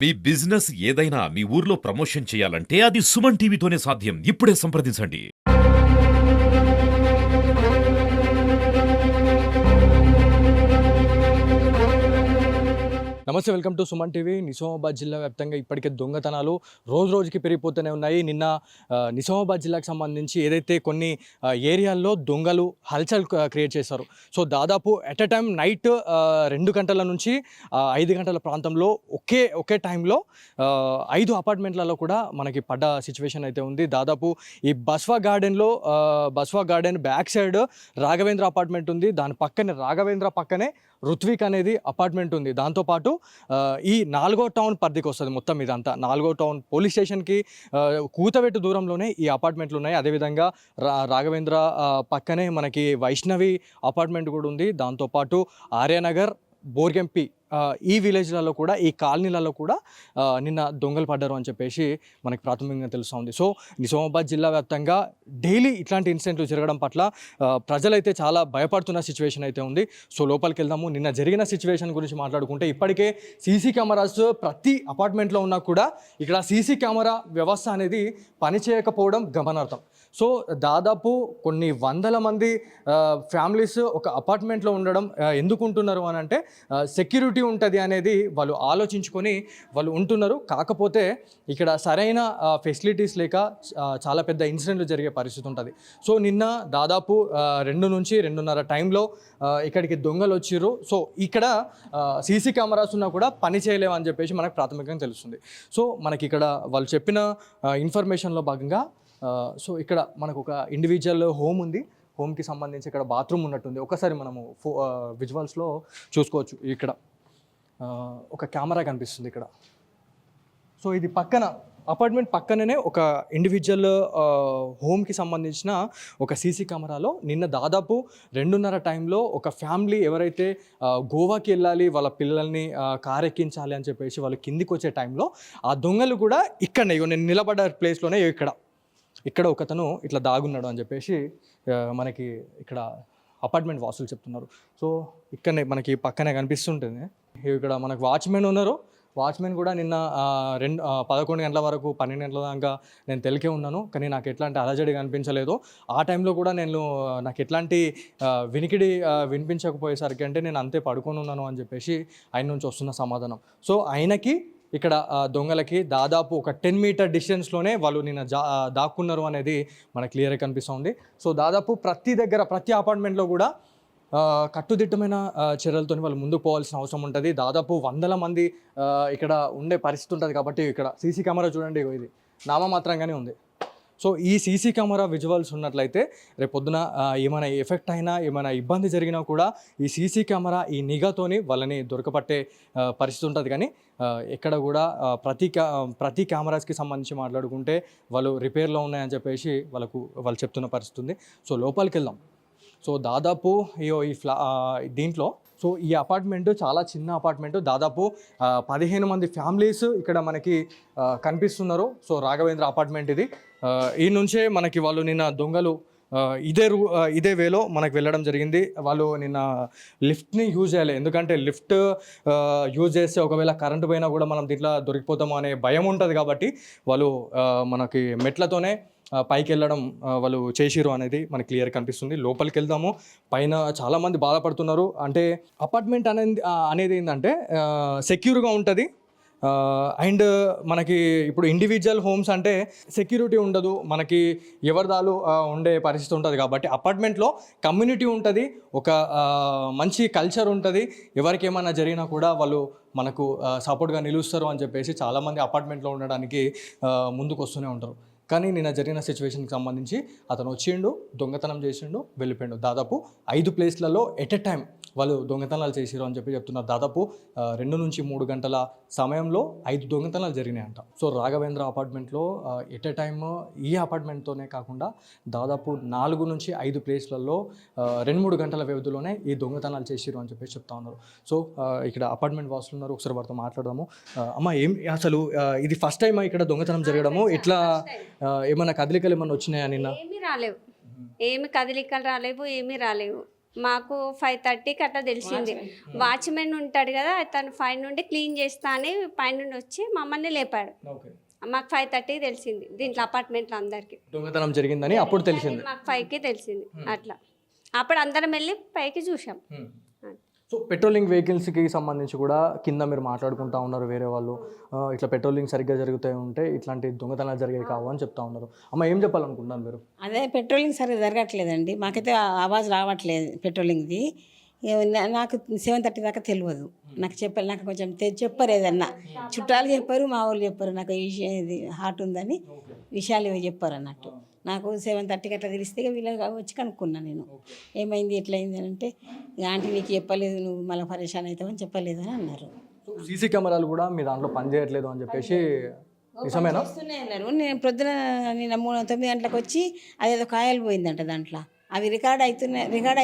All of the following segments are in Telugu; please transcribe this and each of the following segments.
మీ బిజినెస్ ఏదైనా మీ ఊర్లో ప్రమోషన్ చేయాలంటే అది సుమన్ టీవీతోనే సాధ్యం. ఇప్పుడే సంప్రదించండి. నమస్తే, welcome to Suman TV. Nizamabad జిల్లా వ్యాప్తంగా ఇప్పటికే దొంగతనాలు రోజు రోజుకి పెరిగిపోతూనే ఉన్నాయి. నిన్న నిజామాబాద్ జిల్లాకు సంబంధించి ఏదైతే కొన్ని ఏరియాల్లో దొంగలు హల్చల్ క్రియేట్ చేశారు. సో దాదాపు ఎట్ ఎ టైం నైట్ 2 గంటల నుంచి 5 గంటల ప్రాంతంలో ఒకే టైంలో 5 అపార్ట్మెంట్లలో కూడా మనకి పడ్డ సిచ్యువేషన్ అయితే ఉంది. దాదాపు ఈ బస్వా garden back side Raghavendra apartment ఉంది. దాని పక్కనే రాఘవేంద్ర పక్కనే రుత్విక్ అనేది అపార్ట్మెంట్ ఉంది. దాంతోపాటు ఈ 4వ టౌన్ పరిధికి వస్తుంది మొత్తం ఇదంతా. 4వ టౌన్ పోలీస్ స్టేషన్కి కూతవెట్టు దూరంలోనే ఈ అపార్ట్మెంట్లు ఉన్నాయి. అదేవిధంగా రాఘవేంద్ర పక్కనే మనకి వైష్ణవి అపార్ట్మెంట్ కూడా ఉంది. దాంతోపాటు ఆర్యనగర్, బోర్గెంపి ఈ విలేజ్లలో కూడా, ఈ కాలనీలలో కూడా నిన్న దొంగలు పడ్డారు అని చెప్పేసి మనకి ప్రాథమికంగా తెలుస్తుంది. సో నిజామాబాద్ జిల్లా వ్యాప్తంగా డైలీ ఇట్లాంటి ఇన్సిడెంట్లు జరగడం పట్ల ప్రజలైతే చాలా భయపడుతున్న సిచ్యువేషన్ అయితే ఉంది. సో లోపలికి వెళ్దాము. నిన్న జరిగిన సిచ్యువేషన్ గురించి మాట్లాడుకుంటే, ఇప్పటికే సీసీ కెమెరాస్ ప్రతి అపార్ట్మెంట్లో ఉన్నా కూడా ఇక్కడ సీసీ కెమెరా వ్యవస్థ అనేది పనిచేయకపోవడం గమనార్థం. సో దాదాపు కొన్ని వందల మంది ఫ్యామిలీస్ ఒక అపార్ట్మెంట్లో ఉండడం ఎందుకు ఉంటున్నారు అని అంటే, సెక్యూరిటీ ఉంటుంది అనేది వాళ్ళు ఆలోచించుకొని వాళ్ళు ఉంటున్నారు. కాకపోతే ఇక్కడ సరైన ఫెసిలిటీస్ లేక చాలా పెద్ద ఇన్సిడెంట్లు జరిగే పరిస్థితి ఉంటుంది. సో నిన్న దాదాపు 2 నుంచి 2:30 టైంలో ఇక్కడికి దొంగలు వచ్చిర్రు. సో ఇక్కడ సీసీ కెమెరాస్ ఉన్నా కూడా పని చేయలేమని చెప్పేసి మనకు ప్రాథమికంగా తెలుస్తుంది. సో మనకి ఇక్కడ వాళ్ళు చెప్పిన ఇన్ఫర్మేషన్లో భాగంగా సో ఇక్కడ మనకు ఒక ఇండివిజువల్ హోమ్ ఉంది. హోమ్కి సంబంధించి ఇక్కడ బాత్రూమ్ ఉన్నట్టుంది. ఒకసారి మనము విజువల్స్లో చూసుకోవచ్చు. ఇక్కడ ఒక కెమెరా కనిపిస్తుంది ఇక్కడ. సో ఇది అపార్ట్మెంట్ పక్కననే ఒక ఇండివిజువల్ హోమ్కి సంబంధించిన ఒక సీసీ కెమెరాలో నిన్న దాదాపు 2:30 టైంలో ఒక ఫ్యామిలీ ఎవరైతే గోవాకి వెళ్ళాలి, వాళ్ళ పిల్లల్ని కార్ ఎక్కించాలి అని చెప్పేసి వాళ్ళు కిందికి వచ్చే టైంలో ఆ దొంగలు కూడా ఇక్కడనే, నేను నిలబడ్డ ప్లేస్లోనే ఇక్కడ ఒకతను ఇట్లా దాగున్నాడు అని చెప్పేసి మనకి ఇక్కడ అపార్ట్మెంట్ వాసులు చెప్తున్నారు. సో ఇక్కడనే మనకి పక్కనే కనిపిస్తుంటుంది. ఇక్కడ మనకు వాచ్మెన్ ఉన్నారు. వాచ్మెన్ కూడా నిన్న 11 గంటల వరకు 12 గంటల దాకా నేను తెలికే ఉన్నాను, కానీ నాకు ఎట్లాంటి అలజడి కనిపించలేదు. ఆ టైంలో కూడా నాకు ఎట్లాంటి వినికిడి వినిపించకపోయేసరికి అంటే నేను అంతే పడుకొని ఉన్నాను అని చెప్పేసి ఆయన నుంచి వస్తున్న సమాధానం. సో ఆయనకి ఇక్కడ దొంగలకి దాదాపు ఒక 10 మీటర్ డిస్టెన్స్లోనే వాళ్ళు నిన్న దాక్కున్నారు అనేది మనకు క్లియర్గా కనిపిస్తుంది. సో దాదాపు ప్రతి అపార్ట్మెంట్లో కూడా కట్టుదిట్టమైన చర్యలతో వాళ్ళు ముందుకు పోవాల్సిన అవసరం ఉంటుంది. దాదాపు వందల మంది ఇక్కడ ఉండే పరిస్థితి ఉంటుంది. కాబట్టి ఇక్కడ సీసీ కెమెరా చూడండి, ఇది నామమాత్రంగానే ఉంది. సో ఈ సీసీ కెమెరా విజువల్స్ ఉన్నట్లయితే రేపు పొద్దున ఏమైనా ఎఫెక్ట్ అయినా, ఏమైనా ఇబ్బంది జరిగినా కూడా ఈ సీసీ కెమెరా ఈ నిఘాతోని వాళ్ళని దొరకపట్టే పరిస్థితి ఉంటుంది. కానీ ఎక్కడ కూడా ప్రతి కెమెరాస్కి సంబంధించి మాట్లాడుకుంటే వాళ్ళు రిపేర్లో ఉన్నాయని చెప్పేసి వాళ్ళు చెప్తున్న పరిస్థితి ఉంది. సో లోపలికి వెళ్దాం. సో దాదాపు దీంట్లో సో ఈ అపార్ట్మెంట్ చాలా చిన్న అపార్ట్మెంట్. దాదాపు 15 మంది ఫ్యామిలీస్ ఇక్కడ మనకి కనిపిస్తున్నారు. సో రాఘవేంద్ర అపార్ట్మెంట్ ఇది. ఈ నుంచే మనకి వాళ్ళు నిన్న దొంగలు ఇదే వేలో మనకు వెళ్ళడం జరిగింది. వాళ్ళు నిన్న లిఫ్ట్ని యూజ్ చేయాలి, ఎందుకంటే లిఫ్ట్ యూజ్ చేస్తే ఒకవేళ కరెంటు పోయినా కూడా మనం దీంట్లో దొరికిపోతాము అనే భయం ఉంటుంది. కాబట్టి వాళ్ళు మనకి మెట్లతోనే పైకి వెళ్ళడం వాళ్ళు చేసిరు అనేది మనకి క్లియర్ కనిపిస్తుంది. లోపలికి వెళ్దాము. పైన చాలామంది బాధపడుతున్నారు. అంటే అపార్ట్మెంట్ అనేది ఏంటంటే సెక్యూర్గా ఉంటుంది. అండ్ మనకి ఇప్పుడు ఇండివిజువల్ హోమ్స్ అంటే సెక్యూరిటీ ఉండదు, మనకి ఎవరిదాలు ఉండే పరిస్థితి ఉంటుంది. కాబట్టి అపార్ట్మెంట్లో కమ్యూనిటీ ఉంటుంది, ఒక మంచి కల్చర్ ఉంటుంది. ఎవరికి ఏమైనా జరిగినా కూడా వాళ్ళు మనకు సపోర్ట్గా నిలుస్తారు అని చెప్పేసి చాలామంది అపార్ట్మెంట్లో ఉండడానికి ముందుకు వస్తూనే ఉంటారు. కానీ నిన్న జరిగిన సిచ్యువేషన్కి సంబంధించి అతను వచ్చిండు, దొంగతనం చేసిండు, వెళ్ళిపోయిండు. దాదాపు 5 ప్లేస్లలో ఎట్ ఎ టైం వాళ్ళు దొంగతనాలు చేసిరు అని చెప్తున్నారు. దాదాపు 2 నుంచి 3 గంటల సమయంలో 5 దొంగతనాలు జరిగినాయంట. సో రాఘవేంద్ర అపార్ట్మెంట్లో ఎట్ ఎ టైమ్ ఈ అపార్ట్మెంట్తోనే కాకుండా దాదాపు 4 నుంచి 5 ప్లేస్లలో 2-3 గంటల వ్యవధిలోనే ఈ దొంగతనాలు చేసిరు అని చెప్పేసి చెప్తా ఉన్నారు. సో ఇక్కడ అపార్ట్మెంట్ వాసులు ఉన్నారు, ఒకసారి వారితో మాట్లాడదాము. అమ్మ, అసలు ఇది ఫస్ట్ టైం ఇక్కడ దొంగతనం జరగడము? ఇట్లా ఏమైనా కదలికలు ఏమైనా వచ్చినాయా నిన్న? ఏమీ కదలికలు రాలేవు, ఏమీ రాలేవు. మాకు 5:30కి అట్లా తెలిసింది. వాచ్మెన్ ఉంటాడు కదా, తను 5 నుండి క్లీన్ చేస్తా అని పైనుండి వచ్చి మమ్మల్ని లేపాడు. మాకు 5:30కి తెలిసింది దీంట్లో అపార్ట్మెంట్లో అందరికి దొంగతనం జరిగిందని అప్పుడు తెలిసింది. మాకు 5కి తెలిసింది. అట్లా అప్పుడు అందరం వెళ్ళి పైకి చూసాం. సో పెట్రోలింగ్ వెహికల్స్కి సంబంధించి కూడా కింద మీరు మాట్లాడుకుంటా ఉన్నారు వేరే వాళ్ళు, ఇట్లా పెట్రోలింగ్ సరిగ్గా జరుగుతూ ఉంటే ఇట్లాంటి దొంగతనాలు జరిగేవి కావు అని చెప్తా ఉన్నారు. అమ్మ ఏం చెప్పాలనుకుంటున్నారు మీరు? అదే పెట్రోలింగ్ సరిగ్గా జరగట్లేదండి, మాకైతే ఆవాజ్ రావట్లేదు పెట్రోలింగ్ది. నాకు 7:30 దాకా తెలియదు, నాకు చెప్పాలి, నాకు కొంచెం చెప్పారు, ఏదన్నా చుట్టాలు చెప్పారు, మా వాళ్ళు చెప్పారు, నాకు ఈ విషయం ఇది హార్ట్ ఉందని విషయాలు ఇవి చెప్పారు అన్నట్టు. నాకు 7:30కి అట్లా తెలిస్తే వీళ్ళు వచ్చి కనుక్కున్నాను నేను, ఏమైంది ఎట్లయింది అని అంటే, ఆంటీ నీకు చెప్పలేదు, నువ్వు మళ్ళీ పరేషాన్ అవుతావని చెప్పలేదు అని అన్నారు. సీసీ కెమెరాలు కూడా మీ దాంట్లో పనిచేయట్లేదు అని చెప్పేసి నిజమేనా? వస్తున్నాయి అన్నారు. నేను ప్రొద్దున నిన్న 9 గంటలకు వచ్చి అదేదో కాయలు పోయిందంట, దాంట్లో అవి రికార్డ్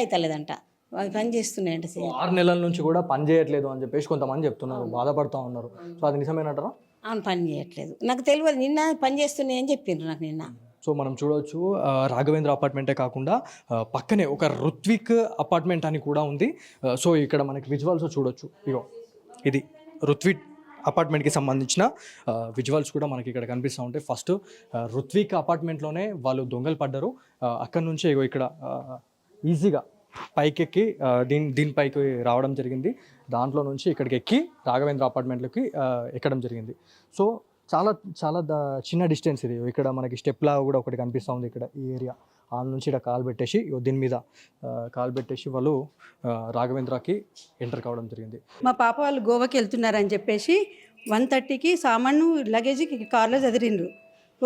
అవుతలేదంట, అవి పని చేస్తున్నాయంట. 6 నెలల నుంచి కూడా పని చేయట్లేదు అని చెప్పేసి కొంతమంది చెప్తున్నారు, బాధపడుతూ ఉన్నారు. సో అది నిజమేనంటారా? అవును, పని చేయట్లేదు, నాకు తెలియదు, నిన్న పని చేస్తున్నాయి అని చెప్పిండ్రు నాకు నిన్న. సో మనం చూడవచ్చు రాఘవేంద్ర అపార్ట్మెంటే కాకుండా పక్కనే ఒక రుత్విక్ అపార్ట్మెంట్ అని కూడా ఉంది. సో ఇక్కడ మనకి విజువల్స్ చూడొచ్చు, ఇగో ఇది రుత్విక్ అపార్ట్మెంట్కి సంబంధించిన విజువల్స్ కూడా మనకి ఇక్కడ కనిపిస్తూ ఉంటాయి. ఫస్ట్ రుత్విక్ అపార్ట్మెంట్లోనే వాళ్ళు దొంగలు పడ్డారు. అక్కడి నుంచే ఇగో ఇక్కడ ఈజీగా పైకెక్కి దీనిపైకి రావడం జరిగింది. దాంట్లో నుంచి ఇక్కడికి ఎక్కి రాఘవేంద్ర అపార్ట్మెంట్లోకి ఎక్కడం జరిగింది. సో చాలా చాలా చిన్న డిస్టెన్స్ ఇది. ఇక్కడ మనకి స్టెప్లా కూడా ఒకటి కనిపిస్తూ ఉంది. ఇక్కడ ఈ ఏరియా ఆ నుంచి ఇక్కడ కాలు పెట్టేసి దీని మీద కాలు పెట్టేసి వాళ్ళు రాఘవేంద్రకి ఎంటర్ కావడం జరిగింది. మా పాప వాళ్ళు గోవాకి వెళ్తున్నారని చెప్పేసి 1:30కి సామాను లగేజ్ కార్లో చదిరిండ్రు.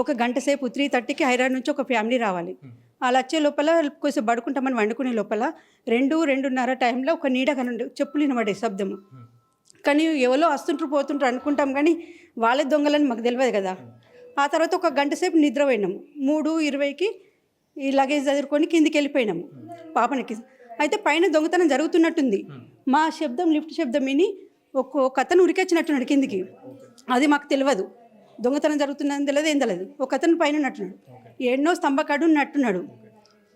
ఒక గంట సేపు 3:30కి హైదరాబాద్ నుంచి ఒక ఫ్యామిలీ రావాలి. వాళ్ళు వచ్చే లోపల కొంచెం పడుకుంటామని వండుకునే లోపల 2-2:30 టైంలో ఒక నీడ కనుండి చెప్పులు వినబడే శబ్దము. కానీ ఎవరో వస్తుంటారు పోతుంటారు అనుకుంటాం, కానీ వాళ్ళే దొంగలని మాకు తెలియదు కదా. ఆ తర్వాత ఒక గంట సేపు నిద్రపోయినాము. 3:20కి ఈ లగేజ్ చదువుకొని కిందికి వెళ్ళిపోయినాము పాపనికి. అయితే పైన దొంగతనం జరుగుతున్నట్టుంది. మా శబ్దం లిఫ్ట్ శబ్దం విని ఒక అతను ఉరికొచ్చినట్టున్నాడు కిందికి. అది మాకు తెలియదు, దొంగతనం జరుగుతున్నది తెలియదు, ఏం తెలియదు. ఒక అతను పైన ఉన్నట్టున్నాడు, ఎన్నో స్తంభకాడు ఉన్నట్టున్నాడు.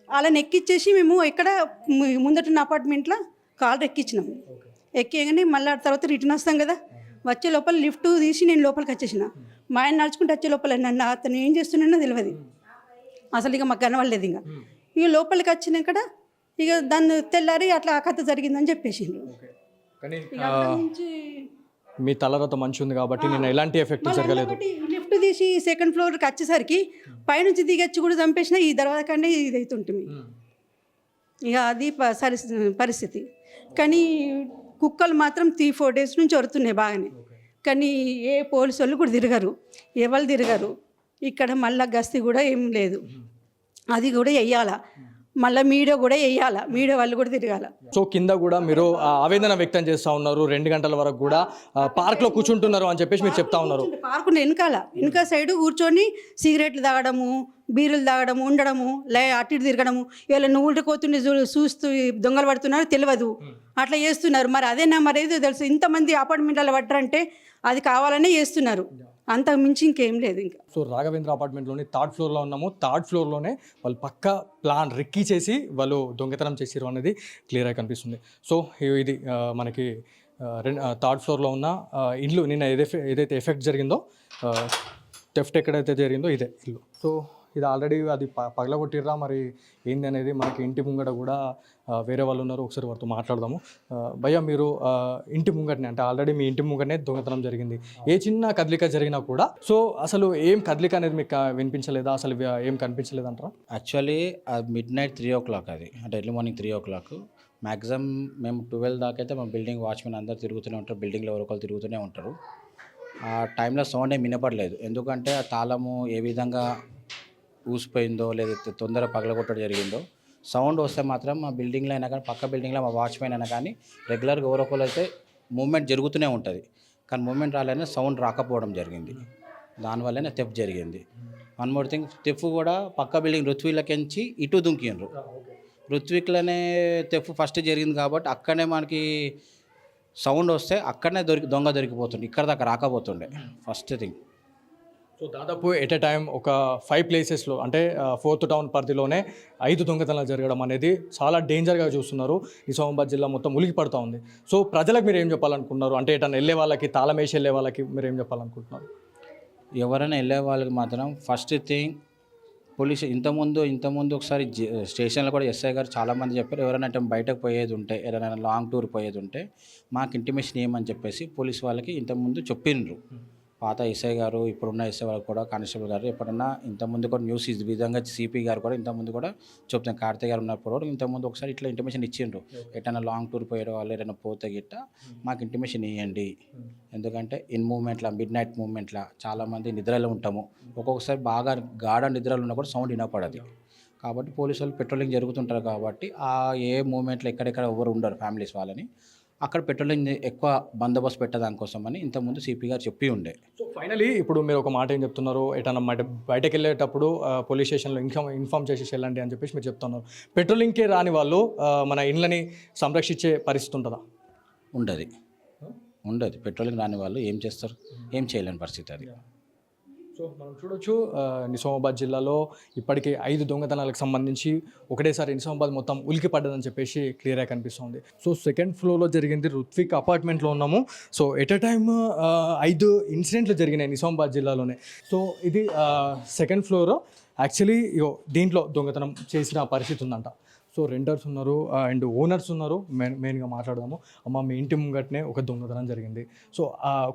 అలా ఎక్కిచ్చేసి మేము ఇక్కడ ముందటున్న అపార్ట్మెంట్లో కాలు ఎక్కించినాము. ఎక్కిగానే మళ్ళీ తర్వాత రిటర్న్ వస్తాం కదా, వచ్చే లోపల లిఫ్ట్ తీసి నేను లోపలికి వచ్చేసిన. మా ఆయన నడుచుకుంటూ వచ్చే లోపల నన్ను అతను ఏం చేస్తున్నాడో తెలియదు అసలు, ఇక మాకు కనవలేదు. ఇక లోపలికి వచ్చినాక ఇక దాన్ని తెల్లారి అట్లా ఆ కథ జరిగిందని చెప్పేసిండ్రు. కానీ మీ తలరాత మంచి ఉంది కాబట్టి నేను ఎలాంటి ఎఫెక్ట్ జరగలేదు. లిఫ్ట్ తీసి 2nd ఫ్లోర్కి వచ్చేసరికి పైనుంచి దిగచ్చి కూడా చంపేసిన ఈ దర్వాజా కంటే ఇది అవుతుంటుంది. ఇక అది పరిస్థితి. కానీ కుక్కలు మాత్రం 3-4 డేస్ నుంచి వరుతున్నాయి బాగానే. కానీ ఏ పోలీసు వాళ్ళు కూడా తిరగరు, ఎవరు తిరగరు. ఇక్కడ మళ్ళీ గస్తీ కూడా ఏం లేదు, అది కూడా వెయ్యాలా. మళ్ళీ మీడియా కూడా వెయ్యాలా, మీడియా వాళ్ళు కూడా తిరగాల. సో కింద కూడా మీరు ఆవేదన వ్యక్తం చేస్తూ ఉన్నారు. 2 గంటల వరకు కూడా పార్క్లో కూర్చుంటున్నారు అని చెప్పేసి మీరు చెప్తా ఉన్నారు. పార్కు వెనక సైడ్ కూర్చొని సిగరెట్లు తాగడము, బీరులు తాగడము, ఉండడము, అటు ఇటు తిరగడము. ఇలా నువ్వులు కోతుండే చూస్తూ దొంగలు పడుతున్నారు తెలియదు, అట్లా చేస్తున్నారు. మరి అదేనా మరి ఏదో తెలుసు, ఇంతమంది అపార్ట్మెంట్లలో పట్టరంటే అది కావాలనే చేస్తున్నారు, అంతకు మించి ఇంకేం లేదు. ఇంకా సో రాఘవేంద్ర అపార్ట్మెంట్లోని 3rd ఫ్లోర్లో ఉన్నాము. 3rd ఫ్లోర్లోనే వాళ్ళు పక్కా ప్లాన్ రెక్కీ చేసి వాళ్ళు దొంగతనం చేసిరు అనేది క్లియర్గా కనిపిస్తుంది. సో ఇది మనకి 3rd ఫ్లోర్లో ఉన్న ఇల్లు. నిన్న ఏదైతే ఎఫెక్ట్ జరిగిందో, థెఫ్ట్ ఎక్కడైతే జరిగిందో ఇదే ఇల్లు. సో ఇది ఆల్రెడీ అది పగలగొట్టిర్రా మరి ఏంది అనేది మనకి ఇంటి ముంగట కూడా వేరే వాళ్ళు ఉన్నారు, ఒకసారి వారితో మాట్లాడదాము. భయ్యా, మీరు ఇంటి ముంగటనే అంటే ఆల్రెడీ మీ ఇంటి ముంగటనే దొంగతనం జరిగింది. ఏ చిన్న కదలిక జరిగినా కూడా సో అసలు ఏం కదలిక అనేది మీకు వినిపించలేదా, అసలు ఏం కనిపించలేదంటారా? యాక్చువల్లీ midnight 3 o'clock, అది అంటే ఎర్లీ మార్నింగ్ 3 o'clock. మ్యాక్సిమం మేము 12 దాకా అయితే మా బిల్డింగ్ వాచ్మెన్ అందరు తిరుగుతూనే ఉంటారు, బిల్డింగ్లో ఎవరొకరు తిరుగుతూనే ఉంటారు. ఆ టైంలో సౌండ్ ఏం వినపడలేదు, ఎందుకంటే ఆ తాళము ఏ విధంగా ఊసిపోయిందో లేదా తొందర పగలగొట్టడం జరిగిందో. సౌండ్ వస్తే మాత్రం మా బిల్డింగ్లో అయినా కానీ పక్క బిల్డింగ్లో మా వాచ్మెన్ అయినా కానీ రెగ్యులర్గా ఎవరొకరు అయితే మూమెంట్ జరుగుతూనే ఉంటుంది, కానీ మూమెంట్ రాలేదని సౌండ్ రాకపోవడం జరిగింది. దానివల్లనే థెఫ్ట్ జరిగింది. 1 more thing, థెఫ్ట్ కూడా పక్క బిల్డింగ్ రుత్విక్లకించి ఇటు దుంకిండ్రు. రుత్విక్లనే థెఫ్ట్ ఫస్ట్ జరిగింది కాబట్టి అక్కడనే మనకి సౌండ్ వస్తే అక్కడనే దొంగ దొరికిపోతుండే, ఇక్కడ దాకా రాకపోతుండే ఫస్ట్ థింగ్. సో దాదాపు ఎట్ ఎ టైం ఒక 5 ప్లేసెస్లో అంటే 4th టౌన్ పరిధిలోనే 5 దొంగతనాలు జరగడం అనేది చాలా డేంజర్గా చూస్తున్నారు. నిజామాబాద్ జిల్లా మొత్తం ఉలికి పడుతూ ఉంది. సో ప్రజలకు మీరు ఏం చెప్పాలనుకుంటున్నారు? అంటే ఎటన్నా వెళ్ళే వాళ్ళకి, తాళం వేసి వెళ్ళే వాళ్ళకి మీరు ఏం చెప్పాలనుకుంటున్నారు? ఎవరైనా వెళ్ళే వాళ్ళకి మాత్రం ఫస్ట్ థింగ్ పోలీసు ఇంతకుముందు ఒకసారి స్టేషన్లో కూడా ఎస్ఐ గారు చాలామంది చెప్పారు, ఎవరైనా అంటే బయటకు పోయేది ఉంటే, ఏదైనా లాంగ్ టూర్ పోయేది ఉంటే మాకు ఇంటిమేషన్ ఏమని చెప్పేసి పోలీసు వాళ్ళకి ఇంతకుముందు చెప్పిండ్రు. పాత ఎస్ఐ గారు, ఇప్పుడున్న ఎస్ఐ వాళ్ళు కూడా, కానిస్టేబుల్ గారు ఎప్పుడన్నా ఇంతకుముందు కూడా న్యూస్ ఈ విధంగా సిపి గారు కూడా ఇంతకుముందు కూడా చెప్తాను, కార్తీక్ గారు ఉన్నప్పుడు కూడా ఇంతకుముందు ఒకసారి ఇట్లా ఇంటిమేషన్ ఇచ్చిండ్రు. ఎటైనా లాంగ్ టూర్ పోయే వాళ్ళు ఏదైనా పోతే గిట్ట మాకు ఇంటిమేషన్ ఇవ్వండి. ఎందుకంటే మిడ్ నైట్ మూమెంట్లో చాలామంది నిద్రలో ఉంటాము. ఒక్కొక్కసారి బాగా గాఢ నిద్రలో ఉన్నా కూడా సౌండ్ వినపడదు. కాబట్టి పోలీసు వాళ్ళు పెట్రోలింగ్ జరుగుతుంటారు కాబట్టి ఆ ఏ మూమెంట్లో ఎక్కడెక్కడ ఎవరు ఉండరు ఫ్యామిలీస్ వాళ్ళని, అక్కడ పెట్రోలింగ్ ఎక్కువ బందోబస్తు పెట్టదానికోసమని ఇంతకుముందు సిపి గారు చెప్పి ఉండే. సో ఫైనలీ ఇప్పుడు మీరు ఒక మాట ఏం చెప్తున్నారు, ఎటన్నా బయటకు వెళ్ళేటప్పుడు పోలీస్ స్టేషన్లో ఇన్ఫామ్ చేసి వెళ్ళండి అని చెప్పేసి మీరు చెప్తున్నారు. పెట్రోలింగ్కే రాని వాళ్ళు మన ఇండ్లని సంరక్షించే పరిస్థితి ఉంటుందా? ఉండదు. పెట్రోలింగ్ రాని వాళ్ళు ఏం చేస్తారు? ఏం చేయలేని పరిస్థితి అది. సో మనం చూడొచ్చు నిజామాబాద్ జిల్లాలో ఇప్పటికే 5 దొంగతనాలకు సంబంధించి ఒకటేసారి నిజామాబాద్ మొత్తం ఉలికి పడ్డదని చెప్పేసి క్లియర్గా కనిపిస్తుంది. సో 2nd ఫ్లోర్లో జరిగింది రుత్విక్ అపార్ట్మెంట్లో ఉన్నాము. సో ఎట్ ఎ టైమ్ 5 ఇన్సిడెంట్లు జరిగినాయి నిజామాబాద్ జిల్లాలోనే. సో ఇది 2nd ఫ్లోర్. యాక్చువల్లీ దీంట్లో దొంగతనం చేసిన పరిస్థితి ఉందంట. సో రెంటర్స్ ఉన్నారు అండ్ ఓనర్స్ ఉన్నారు. మెయిన్గా మాట్లాడదాము. అమ్మ, మీ ఇంటి ముంగట్నే ఒక దొంగతనం జరిగింది. సో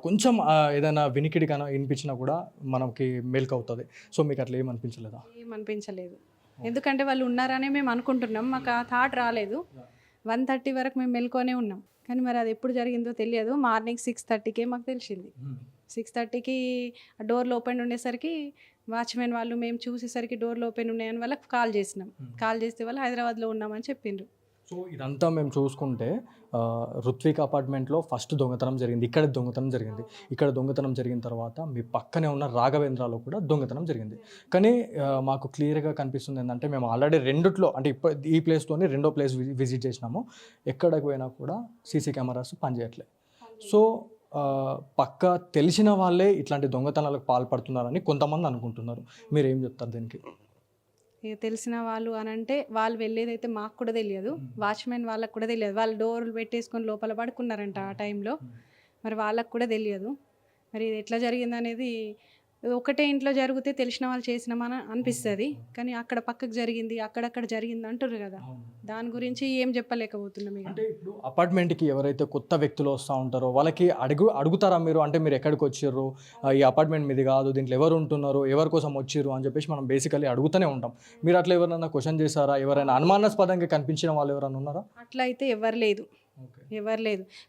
కొంచెం ఏదైనా వినికిడి కానీ వినిపించినా కూడా మనకి మేల్క్ అవుతుంది. సో మీకు అట్లా ఏమనిపించలేదా? ఏమనిపించలేదు, ఎందుకంటే వాళ్ళు ఉన్నారనే మేము అనుకుంటున్నాం. మాకు ఆ థాట్ రాలేదు. 1:30 వరకు మేము మెల్కొనే ఉన్నాం. కానీ మరి అది ఎప్పుడు జరిగిందో తెలియదు. మార్నింగ్ 6:30కే మాకు తెలిసింది. 6:30కి డోర్లు ఓపెన్ ఉండేసరికి వాచ్మెన్ వాళ్ళు మేము చూసేసరికి డోర్లు ఓపెన్ ఉన్నాయని వాళ్ళకి కాల్ చేసినాం. కాల్ చేస్తే వాళ్ళు హైదరాబాద్లో ఉన్నామని చెప్పిండ్రు. సో ఇదంతా మేము చూసుకుంటే రుత్విక్ అపార్ట్మెంట్లో ఫస్ట్ దొంగతనం జరిగింది. ఇక్కడ దొంగతనం జరిగిన తర్వాత మీ పక్కనే ఉన్న రాఘవేంద్రలో కూడా దొంగతనం జరిగింది. కానీ మాకు క్లియర్గా కనిపిస్తుంది ఏంటంటే, మేము ఆల్రెడీ రెండిట్లో అంటే ఇప్పుడు ఈ ప్లేస్తోనే రెండో ప్లేస్ విజిట్ చేసినాము. ఎక్కడికి పోయినా కూడా సీసీ కెమెరాస్ పనిచేయట్లేదు. సో పక్క తెలిసిన వాళ్ళే ఇట్లాంటి దొంగతనాలకు పాల్పడుతున్నారని కొంతమంది అనుకుంటున్నారు. మీరు ఏం చెప్తారు దీనికి? ఇక తెలిసిన వాళ్ళు అని అంటే వాళ్ళు వెళ్ళేదైతే మాకు కూడా తెలియదు, వాచ్మెన్ వాళ్ళకు కూడా తెలియదు. వాళ్ళు డోర్లు పెట్టేసుకొని లోపల పడుకున్నారంట ఆ టైంలో. మరి వాళ్ళకు కూడా తెలియదు. మరి ఇది ఎట్లా జరిగింది అనేది ఒకటే ఇంట్లో జరిగితే తెలిసిన వాళ్ళు చేసినామని అనిపిస్తుంది. కానీ అక్కడ పక్కకు జరిగింది, అక్కడక్కడ జరిగింది అంటారు కదా, దాని గురించి ఏం చెప్పలేకపోతున్నాం. అంటే ఇప్పుడు అపార్ట్మెంట్కి ఎవరైతే కొత్త వ్యక్తులు వస్తూ ఉంటారో వాళ్ళకి అడుగుతారా మీరు? అంటే మీరు ఎక్కడికి వచ్చారు, ఈ అపార్ట్మెంట్ మీది కాదు, దీంట్లో ఎవరు ఉంటున్నారు, ఎవరి కోసం వచ్చారు అని చెప్పేసి మనం బేసికలీ అడుగుతూనే ఉంటాం. మీరు అట్లా ఎవరైనా క్వశ్చన్ చేశారా? ఎవరైనా అనుమానాస్పదంగా కనిపించిన వాళ్ళు ఎవరైనా ఉన్నారా? అట్లా అయితే ఎవరు లేదు.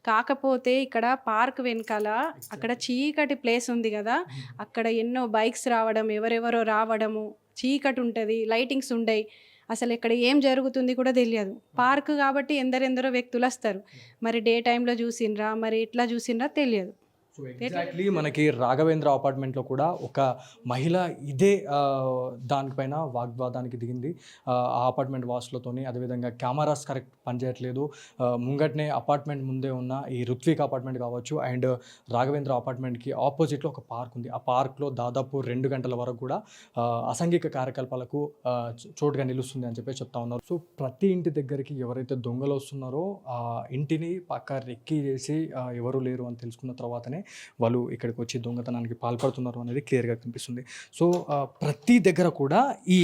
కాకపోతే ఇక్కడ పార్క్ వెనకాల అక్కడ చీకటి ప్లేస్ ఉంది కదా, అక్కడ ఎన్నో బైక్స్ రావడం, ఎవరెవరో రావడము, చీకటి ఉంటుంది, లైటింగ్స్ ఉండయి. అసలు ఇక్కడ ఏం జరుగుతుంది కూడా తెలియదు. పార్క్ కాబట్టి ఎందరెందరో వ్యక్తులు వస్తారు. మరి డే టైంలో చూసిండ్రా, మరి ఎట్లా చూసిండ్రా తెలియదు. సో ఎగ్జాక్ట్లీ మనకి రాఘవేంద్ర అపార్ట్మెంట్లో కూడా ఒక మహిళ ఇదే దానిపైన వాగ్వాదానికి దిగింది ఆ అపార్ట్మెంట్ వాసులతోని. అదేవిధంగా కెమెరాస్ కరెక్ట్ పనిచేయట్లేదు. ముంగట్నే అపార్ట్మెంట్ ముందే ఉన్న ఈ రుత్విక్ అపార్ట్మెంట్ కావచ్చు అండ్ రాఘవేంద్ర అపార్ట్మెంట్కి ఆపోజిట్లో ఒక పార్క్ ఉంది. ఆ పార్క్లో దాదాపు 2 గంటల వరకు కూడా అసాంఘిక కార్యకలాపాలకు చోటుగా నిలుస్తుంది అని చెప్పి చెప్తా ఉన్నారు. సో ప్రతి ఇంటి దగ్గరికి ఎవరైతే దొంగలు వస్తున్నారో ఆ ఇంటిని పక్క రెక్కి చేసి ఎవరు లేరు అని తెలుసుకున్న తర్వాతనే వాళ్ళు ఇక్కడికి వచ్చి దొంగతనానికి పాల్పడుతున్నారు అనేది క్లియర్గా కనిపిస్తుంది. సో ప్రతి దగ్గర కూడా ఈ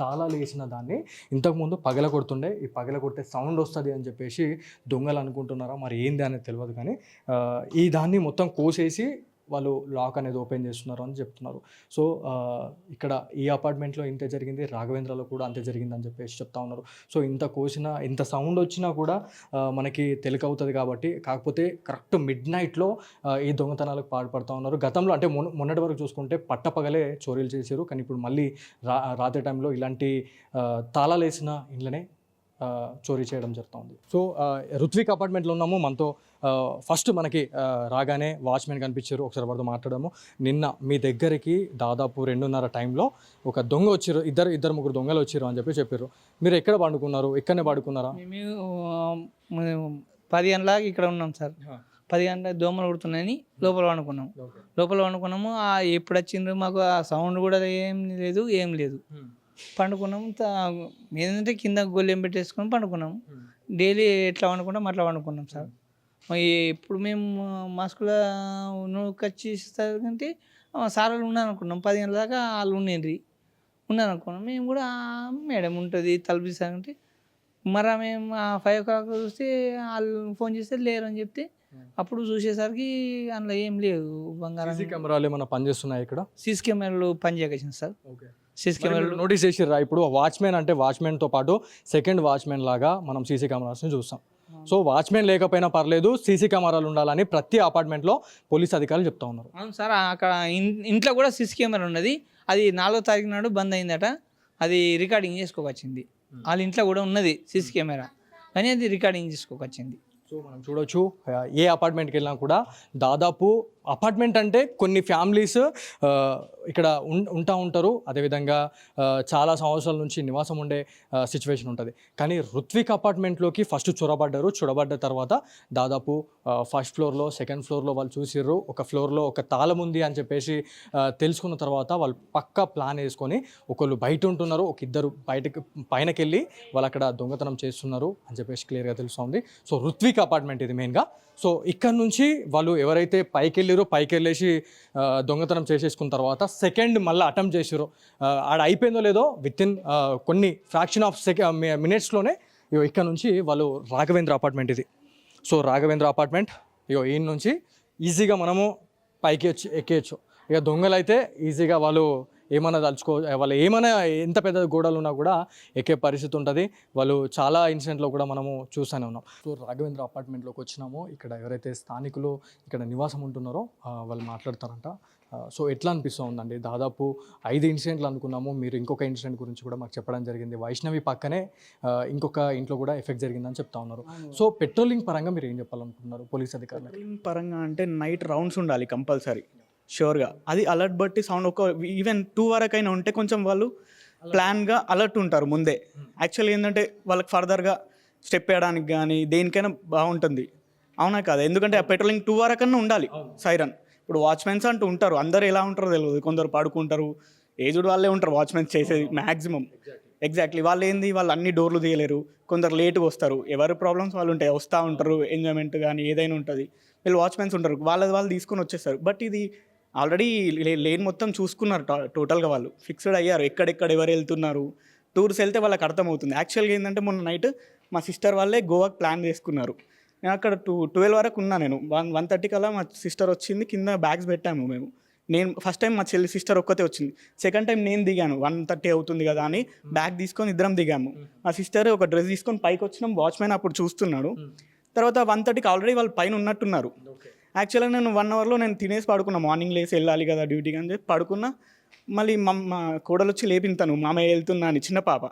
తాళాలు వేసిన దాన్ని ఇంతకుముందు పగల కొడుతుండే, ఈ పగల కొడితే సౌండ్ వస్తుంది అని చెప్పేసి దొంగలు అనుకుంటున్నారా మరి ఏంది అనేది తెలియదు. కానీ ఈ దాన్ని మొత్తం కోసేసి వాళ్ళు లాక్ అనేది ఓపెన్ చేస్తున్నారు అని చెప్తున్నారు. సో ఇక్కడ ఈ అపార్ట్మెంట్లో ఇంతే జరిగింది, రాఘవేంద్రలో కూడా అంతే జరిగిందని చెప్పేసి చెప్తా ఉన్నారు. సో ఇంత కోసినా, ఇంత సౌండ్ వచ్చినా కూడా మనకి తెలికవుతుంది కాబట్టి. కాకపోతే కరెక్ట్ మిడ్ నైట్లో ఈ దొంగతనాలకు పాల్పడుతూ ఉన్నారు. గతంలో అంటే మొన్నటి వరకు చూసుకుంటే పట్టపగలే చోరీలు చేశారు. కానీ ఇప్పుడు మళ్ళీ రాత్రి టైంలో ఇలాంటి తాళాలు వేసిన ఇండ్లనే చోరీ చేయడం జరుగుతుంది. సో రుత్విక్ అపార్ట్మెంట్లో ఉన్నాము. మనతో ఫస్ట్ మనకి రాగానే వాచ్మెన్ కనిపించారు. ఒకసారి వారితో మాట్లాడాము. నిన్న మీ దగ్గరికి దాదాపు 2:30 టైంలో ఒక దొంగ వచ్చారు, ఇద్దరు ముగ్గురు దొంగలు వచ్చారు అని చెప్పారు. మీరు ఎక్కడ పడుకున్నారు? ఇక్కడనే పడుకున్నారా? మేము 10 గంటలకు ఇక్కడ ఉన్నాం సార్. 10 గంటలకు దోమలు కుడుతున్నాయని లోపల వండుకున్నాము. లోపల వండుకున్నాము. ఎప్పుడు వచ్చిండ్రు మాకు ఆ సౌండ్ కూడా ఏం లేదు. పండుకున్నాము. ఏంటంటే కింద గొల్లెం పెట్టేసుకొని పండుకున్నాము. డైలీ ఎట్లా వండుకుంటాం అట్లా వండుకున్నాం సార్. ఇప్పుడు మేము మాస్కులో వచ్చేసరికి సార్ వాళ్ళు ఉన్నారనుకున్నాం. 10 గంటల దాకా వాళ్ళు ఉన్నారనుకున్నాం. మేము కూడా మేడం ఉంటుంది తలపిస్తారంటే మరి మేము 5 o'clock చూస్తే వాళ్ళు ఫోన్ చేస్తే లేరు అని చెప్తే అప్పుడు చూసేసరికి అందులో ఏం లేవు. బంగారం సీసీ కెమెరాలు ఏమైనా పనిచేస్తున్నాయి ఇక్కడ? సీసీ కెమెరాలు పనిచేయకొచ్చింది సార్. సీసీ కెమెరాలు నోటీస్ చేసిర్రా? ఇప్పుడు వాచ్మెన్ అంటే వాచ్మెన్తో పాటు సెకండ్ వాచ్మెన్ లాగా మనం సీసీ కెమెరాస్ని చూస్తాం. సో వాచ్మెన్ లేకపోయినా పర్లేదు, సీసీ కెమెరాలు ఉండాలని ప్రతి అపార్ట్మెంట్లో పోలీస్ అధికారులు చెప్తా ఉన్నారు. అవును సార్. అక్కడ ఇంట్లో కూడా సీసీ కెమెరా ఉన్నది. అది 4వ తారీఖు నాడు బంద్ అయిందట. అది రికార్డింగ్ చేసుకోవచ్చింది. వాళ్ళ ఇంట్లో కూడా ఉన్నది సీసీ కెమెరా, కానీ అది రికార్డింగ్ చేసుకోవచ్చింది. సో మనం చూడొచ్చు, ఏ అపార్ట్మెంట్కి వెళ్ళినా కూడా దాదాపు అపార్ట్మెంట్ అంటే కొన్ని ఫ్యామిలీస్ ఇక్కడ ఉంటా ఉంటారు. అదేవిధంగా చాలా సంవత్సరాల నుంచి నివాసం ఉండే సిచ్యువేషన్ ఉంటుంది. కానీ రుత్విక్ అపార్ట్మెంట్లోకి ఫస్ట్ చొరబడ్డ తర్వాత దాదాపు ఫస్ట్ ఫ్లోర్లో, సెకండ్ ఫ్లోర్లో వాళ్ళు చూసిర్రు. ఒక ఫ్లోర్లో ఒక తాళం ఉంది అని చెప్పేసి తెలుసుకున్న తర్వాత వాళ్ళు పక్కా ప్లాన్ వేసుకొని ఒకళ్ళు బయట ఉంటున్నారు, ఒక ఇద్దరు పైనకి వెళ్ళి వాళ్ళు అక్కడ దొంగతనం చేస్తున్నారు అని చెప్పేసి క్లియర్గా తెలుస్తుంది. సో రుత్విక్ అపార్ట్మెంట్ ఇది మెయిన్గా. సో ఇక్కడ నుంచి వాళ్ళు ఎవరైతే పైకి వెళ్ళేసి దొంగతనం చేసేసుకున్న తర్వాత సెకండ్ మళ్ళీ అటెంప్ట్ చేసారు. ఆడ అయిపోయిందో లేదో వితిన్ కొన్ని ఫ్రాక్షన్ ఆఫ్ మినిట్స్లోనే ఇక్కడ నుంచి వాళ్ళు రాఘవేంద్ర అపార్ట్మెంట్ ఇది. సో రాఘవేంద్ర అపార్ట్మెంట్ ఈ నుంచి ఈజీగా మనము పైకి ఎక్కేయచ్చు. ఇక దొంగలు అయితే ఈజీగా వాళ్ళు ఏమైనా వాళ్ళు ఏమైనా ఎంత పెద్ద గోడలు ఉన్నా కూడా ఎక్కే పరిస్థితి ఉంటుంది. వాళ్ళు చాలా ఇన్సిడెంట్లో కూడా మనము చూస్తూనే ఉన్నాం. సో రాఘవేంద్ర అపార్ట్మెంట్లోకి వచ్చినాము. ఇక్కడ ఎవరైతే స్థానికులు ఇక్కడ నివాసం ఉంటున్నారో వాళ్ళు మాట్లాడతారంట. సో ఎట్లా అనిపిస్తూ ఉందండి? దాదాపు 5 ఇన్సిడెంట్లు అనుకున్నాము. మీరు ఇంకొక ఇన్సిడెంట్ గురించి కూడా మాకు చెప్పడం జరిగింది. వైష్ణవి పక్కనే ఇంకొక ఇంట్లో కూడా ఎఫెక్ట్ జరిగిందని చెప్తా ఉన్నారు. సో పెట్రోలింగ్ పరంగా మీరు ఏం చెప్పాలనుకుంటున్నారు పోలీస్ అధికారులు? పెట్రోలింగ్ పరంగా అంటే నైట్ రౌండ్స్ ఉండాలి కంపల్సరీ, షూర్గా. అది అలర్ట్ బట్టి సౌండ్ ఈవెన్ 2 వరకైనా ఉంటే కొంచెం వాళ్ళు ప్లాన్గా అలర్ట్ ఉంటారు ముందే. యాక్చువల్లీ ఏంటంటే వాళ్ళకి ఫర్దర్గా స్టెప్ వేయడానికి కానీ దేనికైనా బాగుంటుంది. అవునా కాదు? ఎందుకంటే ఆ పెట్రోలింగ్ 2 వరకన్నా ఉండాలి సైరన్. ఇప్పుడు వాచ్మెన్స్ అంటూ ఉంటారు, అందరు ఎలా ఉంటారో తెలియదు. కొందరు పడుకుంటారు, ఏజ్డ్ వాళ్ళే ఉంటారు వాచ్మెన్స్ చేసేది మ్యాక్సిమం. ఎగ్జాక్ట్లీ వాళ్ళు ఏంది, వాళ్ళు అన్ని డోర్లు తీయలేరు, కొందరు లేటుగా వస్తారు, ఎవరి ప్రాబ్లమ్స్ వాళ్ళు ఉంటాయి, వస్తూ ఉంటారు, ఎంజాయ్మెంట్ కానీ ఏదైనా ఉంటుంది. వీళ్ళు వాచ్మెన్స్ ఉంటారు, వాళ్ళు తీసుకొని వచ్చేస్తారు. బట్ ఇది ఆల్రెడీ లేన్ మొత్తం చూసుకున్నారు టోటల్గా, వాళ్ళు ఫిక్స్డ్ అయ్యారు ఎక్కడెక్కడ ఎవరు వెళ్తున్నారు. టూర్స్ వెళ్తే వాళ్ళకి అర్థమవుతుంది. యాక్చువల్గా ఏంటంటే మొన్న నైట్ మా సిస్టర్ వాళ్ళే గోవాకి ప్లాన్ చేసుకున్నారు. నేను అక్కడ 12 వరకు ఉన్నా. నేను 1:30 కల్లా మా సిస్టర్ వచ్చింది, కింద బ్యాగ్స్ పెట్టాము మేము. నేను ఫస్ట్ టైం మా సిస్టర్ ఒక్కతే వచ్చింది. సెకండ్ టైం నేను దిగాను, 1:30 అవుతుంది కదా అని బ్యాగ్ తీసుకొని ఇద్దరం దిగాము. మా సిస్టర్ ఒక డ్రెస్ తీసుకొని పైకి వచ్చినాం, వాచ్మెన్ అప్పుడు చూస్తున్నాడు. తర్వాత 1:30కి ఆల్రెడీ వాళ్ళు పైన ఉన్నట్టున్నారు. యాక్చువల్గా నేను 1 అవర్లో నేను తినేసి పడుకున్నా, మార్నింగ్ లేసి వెళ్ళాలి కదా డ్యూటీకి అని చెప్పి పడుకున్నా. మళ్ళీ మా కోడలు వచ్చి లేపింది, తను మామయ్య వెళ్తున్నా అని, చిన్న పాప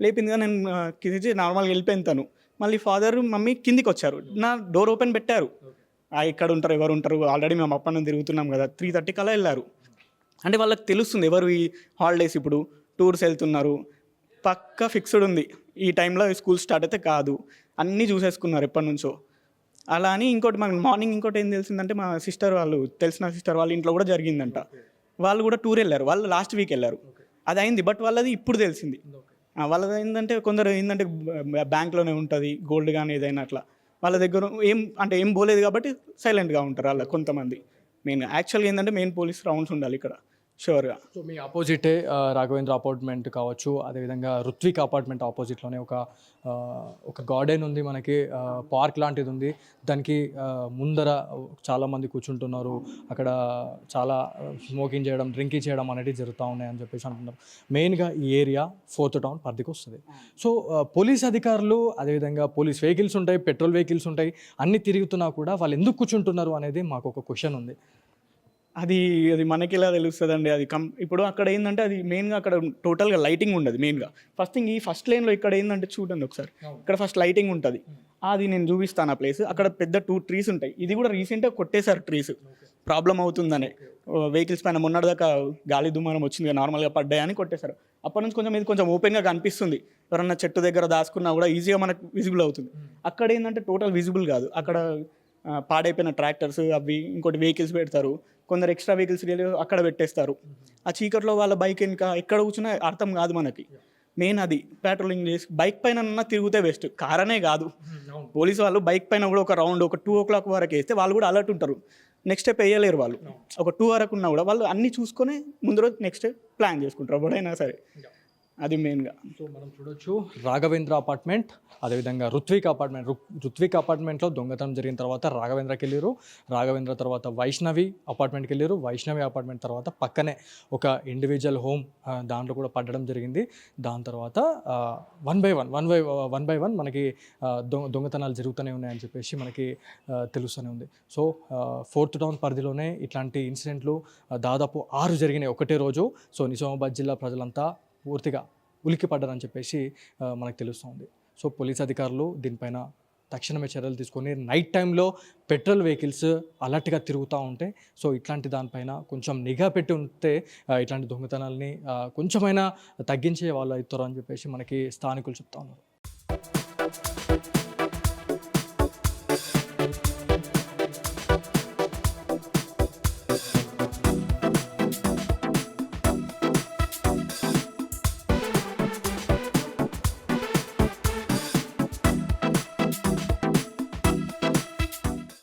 లేపిందిగా. నేను కిందికి నార్మల్గా వెళ్ళిపోయింది తను. మళ్ళీ ఫాదర్ మమ్మీ కిందికి వచ్చారు, నా డోర్ ఓపెన్ పెట్టారు. ఇక్కడ ఉంటారు, ఎవరు ఉంటారు, ఆల్రెడీ మేము అప్పటి తిరుగుతున్నాం కదా. 3:30 కల్లా వెళ్ళారు. అంటే వాళ్ళకి తెలుస్తుంది ఎవరు ఈ హాలిడేస్ ఇప్పుడు టూర్స్ వెళ్తున్నారు, పక్కా ఫిక్స్డ్ ఉంది ఈ టైంలో స్కూల్ స్టార్ట్ అయితే కాదు, అన్నీ చూసేసుకున్నారు ఎప్పటి నుంచో. అలా అని ఇంకోటి మనకు మార్నింగ్ ఇంకోటి ఏం తెలిసిందంటే, మా సిస్టర్ వాళ్ళు, తెలిసిన సిస్టర్ వాళ్ళ ఇంట్లో కూడా జరిగిందంట. వాళ్ళు కూడా టూర్ వెళ్ళారు, వాళ్ళు లాస్ట్ వీక్ వెళ్ళారు, అది అయింది. బట్ వాళ్ళది ఇప్పుడు తెలిసింది. వాళ్ళది ఏంటంటే కొందరు ఏంటంటే బ్యాంక్లోనే ఉంటుంది గోల్డ్ కానీ ఏదైనా అట్లా, వాళ్ళ దగ్గర ఏం పోలేదు కాబట్టి సైలెంట్గా ఉంటారు వాళ్ళ కొంతమంది. మెయిన్ యాక్చువల్గా ఏంటంటే మెయిన్ పోలీస్ రౌండ్స్ ఉండాలి ఇక్కడ షూర్గా. సో మీ ఆపోజిటే రాఘవేంద్ర అపార్ట్మెంట్ కావచ్చు, అదేవిధంగా రుత్విక్ అపార్ట్మెంట్ ఆపోజిట్లోనే ఒక గార్డెన్ ఉంది, మనకి పార్క్ లాంటిది ఉంది. దానికి ముందర చాలామంది కూర్చుంటున్నారు, అక్కడ చాలా స్మోకింగ్ చేయడం, డ్రింకింగ్ చేయడం అనేది జరుగుతూ ఉన్నాయని చెప్పేసి అంటున్నారు. మెయిన్గా ఈ ఏరియా 4th టౌన్ పరిధికి వస్తుంది. సో పోలీస్ అధికారులు, అదేవిధంగా పోలీస్ వెహికల్స్ ఉంటాయి, పెట్రోల్ వెహికల్స్ ఉంటాయి, అన్నీ తిరుగుతున్నా కూడా వాళ్ళు ఎందుకు కూర్చుంటున్నారు అనేది మాకు ఒక క్వశ్చన్ ఉంది. అది మనకి ఎలా తెలుస్తుంది అండి? అది ఇప్పుడు అక్కడ ఏంటంటే అది మెయిన్గా అక్కడ టోటల్గా లైటింగ్ ఉండదు. మెయిన్గా ఫస్ట్ థింగ్ ఈ ఫస్ట్ లైన్లో ఇక్కడ ఏంటంటే చూడండి ఒకసారి, ఇక్కడ ఫస్ట్ లైటింగ్ ఉంటుంది. అది నేను చూపిస్తాను ఆ ప్లేస్. అక్కడ పెద్ద 2 ట్రీస్ ఉంటాయి. ఇది కూడా రీసెంట్గా కొట్టేశారు ట్రీస్, ప్రాబ్లం అవుతుందనే. వెహికల్స్ పైన మొన్నటిదాకా గాలి దుమారం వచ్చింది, నార్మల్గా పడ్డాయని కొట్టేశారు. అప్పటి నుంచి కొంచెం ఇది కొంచెం ఓపెన్గా కనిపిస్తుంది. ఎవరన్నా చెట్టు దగ్గర దాచుకున్నా కూడా ఈజీగా మనకు విజిబుల్ అవుతుంది. అక్కడ ఏంటంటే టోటల్ విజిబుల్ కాదు. అక్కడ పాడైపోయిన ట్రాక్టర్స్ అవి ఇంకోటి వెహికల్స్ పెడతారు, కొందరు ఎక్స్ట్రా వెహికల్స్ అక్కడ పెట్టేస్తారు. ఆ చీకట్లో వాళ్ళ బైక్ ఇంకా ఎక్కడ కూర్చున్నా అర్థం కాదు మనకి. మెయిన్ అది పెట్రోలింగ్ చేసి బైక్ పైన తిరిగితే బెస్ట్, కారనే కాదు. పోలీసు వాళ్ళు బైక్ పైన కూడా ఒక రౌండ్ ఒక 2 o'clock వరకు వేస్తే వాళ్ళు కూడా అలర్ట్ ఉంటారు. నెక్స్ట్ స్టెప్ వేయలేరు వాళ్ళు. ఒక 2 వరకు ఉన్నా కూడా వాళ్ళు అన్నీ చూసుకొని ముందు రోజు నెక్స్ట్ ప్లాన్ చేసుకుంటారు ఎవడైనా సరే. అది మెయిన్గా. సో మనం చూడొచ్చు రాఘవేంద్ర అపార్ట్మెంట్, అదేవిధంగా రుత్విక్ అపార్ట్మెంట్లో దొంగతనం జరిగిన తర్వాత రాఘవేంద్రకి వెళ్ళారు. రాఘవేంద్ర తర్వాత వైష్ణవి అపార్ట్మెంట్కి వెళ్ళారు. వైష్ణవి అపార్ట్మెంట్ తర్వాత పక్కనే ఒక ఇండివిజువల్ హోమ్ దాంట్లో కూడా పడడం జరిగింది. దాని తర్వాత వన్ బై వన్ మనకి దొంగతనాలు జరుగుతూనే ఉన్నాయని చెప్పేసి మనకి తెలుస్తూనే ఉంది. సో 4th టౌన్ పరిధిలోనే ఇట్లాంటి ఇన్సిడెంట్లు దాదాపు 6 జరిగినాయి ఒకటే రోజు. సో నిజామాబాద్ జిల్లా ప్రజలంతా పూర్తిగా ఉలిక్కి పడ్డారని చెప్పేసి మనకు తెలుస్తుంది. సో పోలీస్ అధికారులు దీనిపైన తక్షణమే చర్యలు తీసుకొని నైట్ టైంలో పెట్రోల్ వెహికల్స్ అలర్ట్గా తిరుగుతూ ఉంటే, సో ఇట్లాంటి దానిపైన కొంచెం నిఘా పెట్టి ఉంటే ఇట్లాంటి దొంగతనాలని కొంచెమైనా తగ్గించే వాళ్ళు అవుతారు అని చెప్పేసి మనకి స్థానికులు చెప్తా ఉన్నారు.